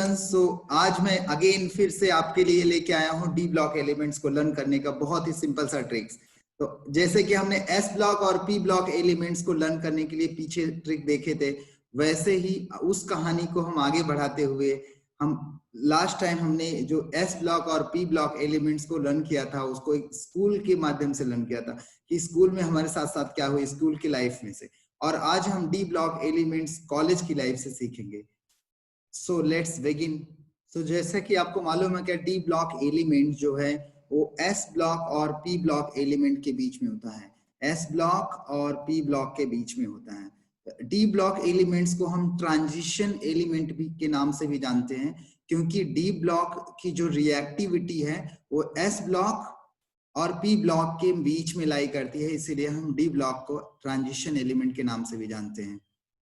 Everyone, सो आज मैं again फिर से आपके लिए लेके आया हूँ डी ब्लॉक एलिमेंट्स को लर्न करने का बहुत ही सिंपल सा ट्रिक्स। तो जैसे कि हमने एस ब्लॉक और पी ब्लॉक एलिमेंट्स को लर्न करने के लिए पीछे ट्रिक देखे थे, वैसे ही उस कहानी को हम आगे बढ़ाते हुए हम लास्ट टाइम हमने जो एस ब्लॉक और पी ब्लॉक एलिमेंट्स को लर्न किया था उसको एक स्कूल के माध्यम से लर्न किया था कि स्कूल में हमारे साथ साथ क्या हुआ स्कूल की लाइफ में से, और आज हम डी ब्लॉक एलिमेंट्स कॉलेज की लाइफ से सीखेंगे। So let's begin. सो जैसा कि आपको मालूम है कि डी ब्लॉक एलिमेंट जो है वो एस ब्लॉक और पी ब्लॉक एलिमेंट के बीच में होता है, एस ब्लॉक और पी ब्लॉक के बीच में होता है। डी ब्लॉक एलिमेंट्स को हम ट्रांजिशन एलिमेंट भी के नाम से भी जानते हैं, क्योंकि डी ब्लॉक की जो रिएक्टिविटी है वो एस ब्लॉक और पी ब्लॉक के बीच में लाई करती है, इसीलिए हम डी ब्लॉक को ट्रांजिशन एलिमेंट के नाम से भी जानते हैं।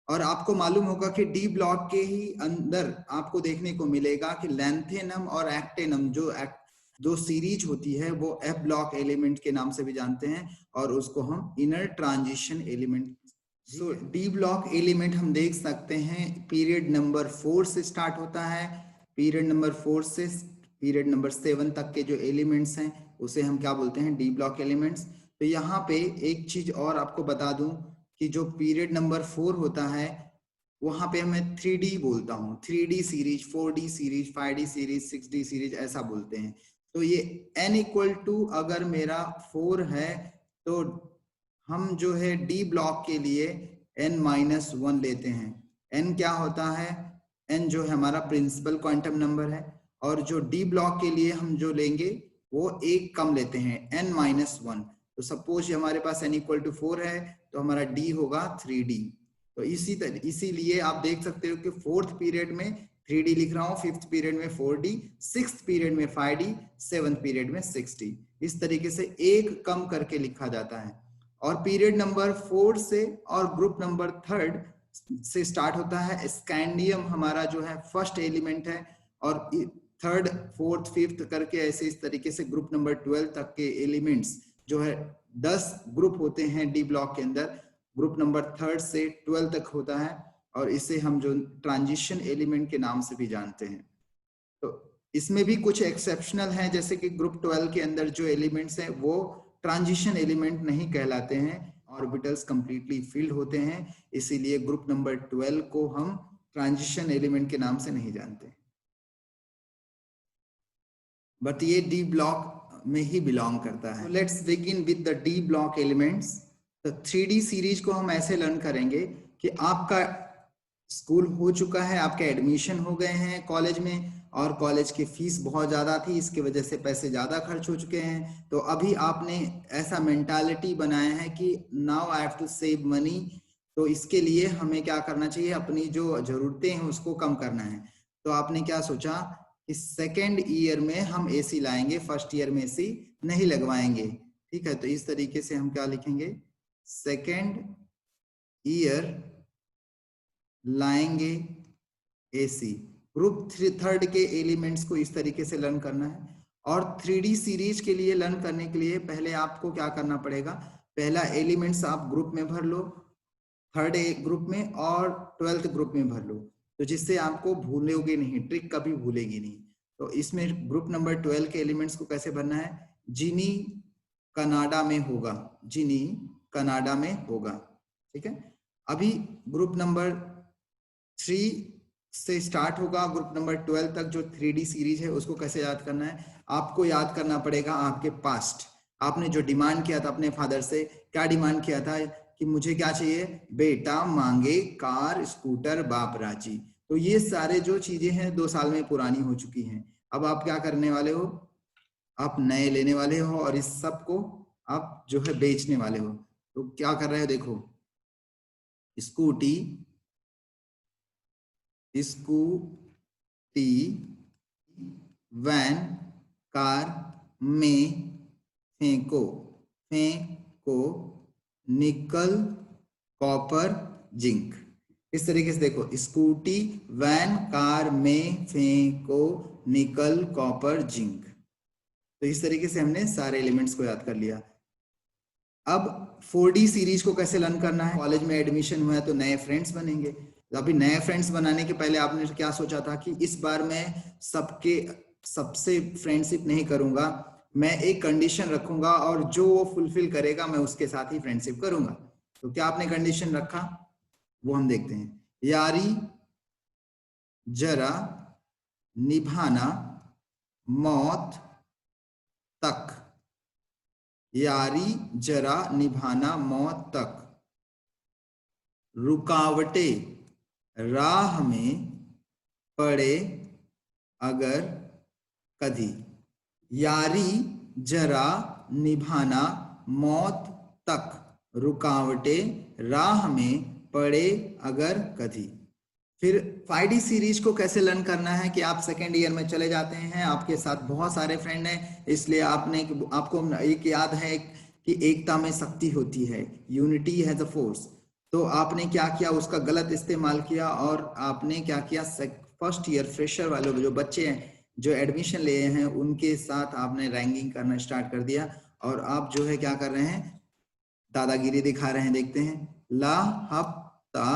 और आपको मालूम होगा कि डी ब्लॉक के ही अंदर आपको देखने को मिलेगा कि लैंथेनम और एक्टेनम जो सीरीज होती है वो एफ ब्लॉक एलिमेंट के नाम से भी जानते हैं, और उसको हम इनर ट्रांजिशन एलिमेंट। सो डी ब्लॉक एलिमेंट हम देख सकते हैं पीरियड नंबर 4 से स्टार्ट होता है, पीरियड नंबर 4 से पीरियड नंबर 7 तक के जो एलिमेंट्स हैं उसे हम क्या बोलते हैं, डी ब्लॉक एलिमेंट्स। तो यहाँ पे एक चीज और आपको बता दूं कि जो पीरियड नंबर 4 होता है वहां पे मैं 3D बोलता हूँ, 3D series, 4D series, 5D series, 6D series ऐसा बोलते हैं। तो ये n इक्वल टू अगर मेरा 4 है तो हम जो है डी ब्लॉक के लिए n-1 लेते हैं। n क्या होता है, n जो है हमारा प्रिंसिपल क्वांटम नंबर है, और जो डी ब्लॉक के लिए हम जो लेंगे वो एक कम लेते हैं, n-1। तो सपोज हमारे पास n इक्वल टू 4 है तो हमारा d होगा 3D। तो इसीलिए आप देख सकते हो कि 4th पीरियड में 3D लिख रहा हूँ, 5th पीरियड में 4D, 6th पीरियड में 5D, 7th पीरियड में 6D। इस तरीके से एक कम करके लिखा जाता है। और पीरियड नंबर 4 से और ग्रुप नंबर 3rd से स्टार्ट होता है। स्कैंडियम हमारा जो है फर्स्ट एलिमेंट है, और 3rd, 4th, 5th करके ऐसे इस तरीके से ग्रुप नंबर 12 तक के एलिमेंट्स जो है 10 ग्रुप होते हैं डी ब्लॉक के अंदर। ग्रुप नंबर 3rd से 12 तक होता है, और इसे हम जो ट्रांजिशन एलिमेंट के नाम से भी जानते हैं। तो इसमें भी कुछ एक्सेप्शनल हैं, जैसे कि ग्रुप 12 के अंदर जो एलिमेंट्स हैं वो ट्रांजिशन एलिमेंट नहीं कहलाते हैं, ऑर्बिटल्स कंप्लीटली फिल्ड होते हैं, इसीलिए ग्रुप नंबर 12 को हम ट्रांजिशन एलिमेंट के नाम से नहीं जानते। बट ये डी ब्लॉक में ही बिलोंग करता है। Let's begin with the D block elements. तो 3D सीरीज को हम ऐसे लर्न करेंगे कि आपका स्कूल हो चुका है, आपके एडमिशन हो गए हैं कॉलेज में, और कॉलेज की फीस बहुत ज्यादा थी, इसकी वजह से पैसे ज्यादा खर्च हो चुके हैं। तो अभी आपने ऐसा मेंटालिटी बनाया है कि now I have to save money. तो इसके लिए हमें क्या करना चाहिए, अपनी जो जरूरतें हैं उसको कम करना है। तो आपने क्या सोचा कि सेकेंड ईयर में हम एसी लाएंगे, फर्स्ट ईयर में एसी नहीं लगवाएंगे। ठीक है, तो इस तरीके से हम क्या लिखेंगे, सेकेंड ईयर लाएंगे एसी। ग्रुप 3rd के एलिमेंट्स को इस तरीके से लर्न करना है। और 3D सीरीज के लिए लर्न करने के लिए पहले आपको क्या करना पड़ेगा, पहला एलिमेंट्स आप ग्रुप में भर लो, 3rd ग्रुप में और 12th ग्रुप में भर लो, तो जिससे आपको भूलोगे नहीं, ट्रिक कभी भूलेगी नहीं। तो इसमें ग्रुप नंबर 12 के एलिमेंट्स को कैसे भरना है, जिनी कनाडा में होगा, जिनी कनाडा में होगा। ठीक है, अभी ग्रुप नंबर 3 से स्टार्ट होगा, ग्रुप नंबर 12 तक जो 3D सीरीज है उसको कैसे याद करना है, आपको याद करना पड़ेगा आपके पास्ट। आपने जो डिमांड किया था अपने फादर से, क्या डिमांड किया था कि मुझे क्या चाहिए, बेटा मांगे कार, स्कूटर, बाप राजी। तो ये सारे जो चीजें हैं 2 साल में पुरानी हो चुकी हैं। अब आप क्या करने वाले हो, आप नए लेने वाले हो, और इस सब को आप जो है बेचने वाले हो। तो क्या कर रहे हो, देखो, स्कूटी, स्कूटी, वैन, कार, में, फेंको, फेंको, निकल, कॉपर, जिंक। इस तरीके से देखो, स्कूटी, वैन, कार, में, फेंको, निकल, कॉपर, जिंक। तो इस तरीके से हमने सारे एलिमेंट्स को याद कर लिया। अब 4D सीरीज को कैसे लर्न करना है, कॉलेज में एडमिशन हुआ है तो नए फ्रेंड्स बनेंगे। तो अभी नए फ्रेंड्स बनाने के पहले आपने क्या सोचा था कि इस बार मैं सबसे फ्रेंडशिप नहीं करूंगा, मैं एक कंडीशन रखूंगा और जो वो फुलफिल करेगा मैं उसके साथ ही फ्रेंडशिप करूंगा। तो क्या आपने कंडीशन रखा वो हम देखते हैं। यारी जरा निभाना मौत तक, यारी जरा निभाना मौत तक, रुकावटें राह में पड़े अगर कभी, यारी जरा निभाना मौत तक, रुकावटें राह में पड़े अगर कभी। फिर 5D सीरीज को कैसे लर्न करना है कि आप सेकेंड ईयर में चले जाते हैं, आपके साथ बहुत सारे फ्रेंड हैं, इसलिए आपको एक याद है कि एकता में शक्ति होती है, यूनिटी हैज अ फोर्स। तो आपने क्या किया, उसका गलत इस्तेमाल किया और आपने क्या किया, फर्स्ट ईयर फ्रेशर वाले जो बच्चे हैं जो एडमिशन लिए हैं उनके साथ आपने रैंकिंग करना स्टार्ट कर दिया और आप जो है क्या कर रहे हैं, दादागिरी दिखा रहे हैं। देखते हैं, ला हफ्ता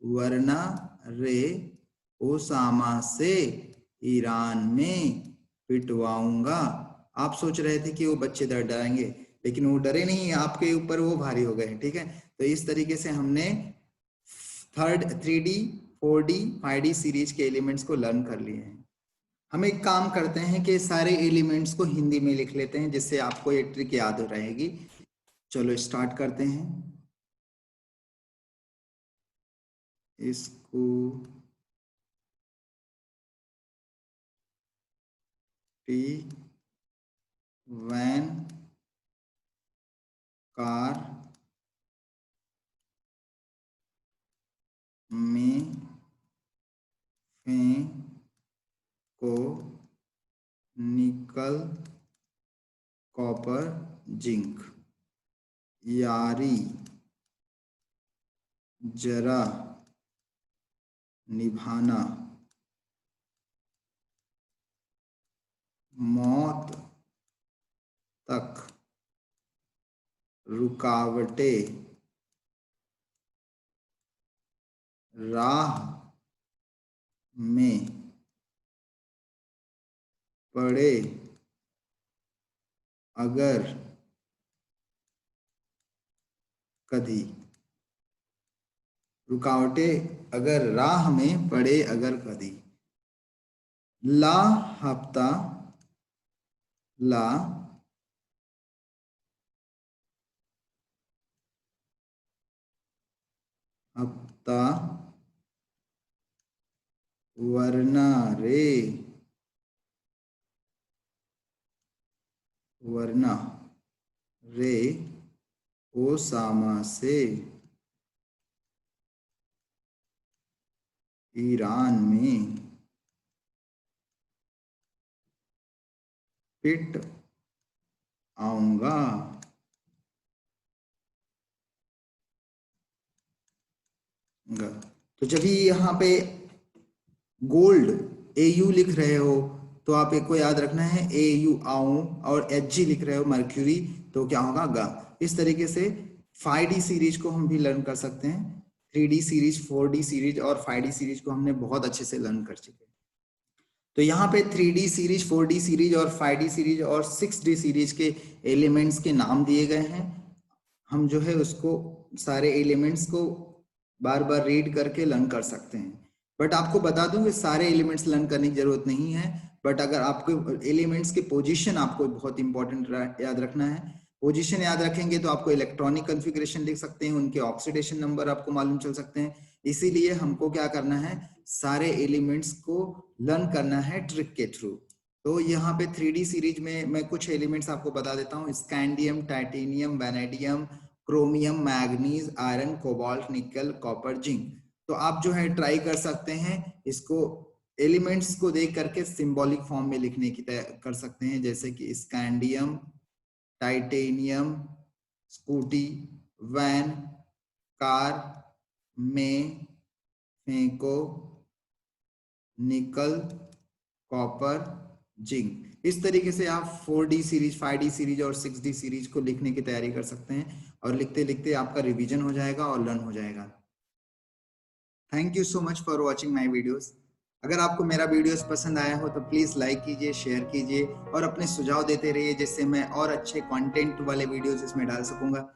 वरना रे ओसामा से ईरान में पिटवाऊंगा। आप सोच रहे थे कि वो बच्चे डरेंगे, लेकिन वो डरे नहीं, आपके ऊपर वो भारी हो गए। ठीक है, तो इस तरीके से हमने 3D 4D 5D सीरीज के एलिमेंट्स को लर्न कर लिए हैं। हम एक काम करते हैं कि सारे एलिमेंट्स को हिंदी में लिख लेते हैं जिससे आपको ये ट्रिक याद रहेगी। चलो स्टार्ट करते हैं इसको। वैन कार में को निकल कॉपर जिंक, यारी जरा निभाना मौत तक, रुकावटें राह में पड़े अगर कभी, रुकावटें अगर राह में पड़े अगर कभी। ला हफ्ता, ला हफ्ता वरना रे, वरना रे ओसामा से ईरान में पिट आऊंगा। तो जब भी यहाँ पे गोल्ड AU लिख रहे हो तो आप एक को याद रखना है AU आऊं, और HG लिख रहे हो मर्क्यूरी तो क्या होगा गा। इस तरीके से 5D सीरीज को हम भी लर्न कर सकते हैं। 3D सीरीज, 4D सीरीज और 5D सीरीज को हमने बहुत अच्छे से लर्न कर चुके हैं। तो यहाँ पे 3D सीरीज, 4D सीरीज और 5D सीरीज और 6D सीरीज के एलिमेंट्स के नाम दिए गए हैं। हम जो है उसको सारे एलिमेंट्स को बार बार रीड करके लर्न कर सकते हैं। बट आपको बता दूं कि सारे एलिमेंट्स लर्न करने की जरूरत नहीं है, बट अगर आपको एलिमेंट्स की पोजीशन आपको बहुत इंपॉर्टेंट याद रखना है। पोजीशन याद रखेंगे तो आपको इलेक्ट्रॉनिक कॉन्फ़िगरेशन लिख सकते हैं, उनके ऑक्सीडेशन नंबर आपको मालूम चल सकते हैं। इसीलिए हमको क्या करना है, सारे एलिमेंट्स को लर्न करना है ट्रिक के थ्रू। तो यहाँ पे 3D सीरीज में मैं कुछ एलिमेंट्स आपको बता देता हूँ। Scandium, titanium, vanadium, chromium, manganese, iron, cobalt, निकल, कॉपर, जिंक। तो आप जो है ट्राई कर सकते हैं इसको एलिमेंट्स को देख करके सिंबॉलिक फॉर्म में लिखने की कर सकते हैं, जैसे कि scandium, titanium, scooty, van, car में फेंको, निकल, कॉपर, जिंक। इस तरीके से आप 4D सीरीज, 5D सीरीज और 6D सीरीज को लिखने की तैयारी कर सकते हैं और लिखते लिखते आपका रिवीजन हो जाएगा और लर्न हो जाएगा। Thank you so much for watching my videos. अगर आपको मेरा वीडियोस पसंद आया हो तो प्लीज लाइक कीजिए, शेयर कीजिए और अपने सुझाव देते रहिए, जिससे मैं और अच्छे कंटेंट वाले वीडियोस इसमें डाल सकूंगा।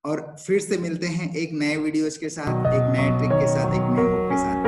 और फिर से मिलते हैं एक नए वीडियोस के साथ, एक नए ट्रिक के साथ, एक नए हुक के साथ।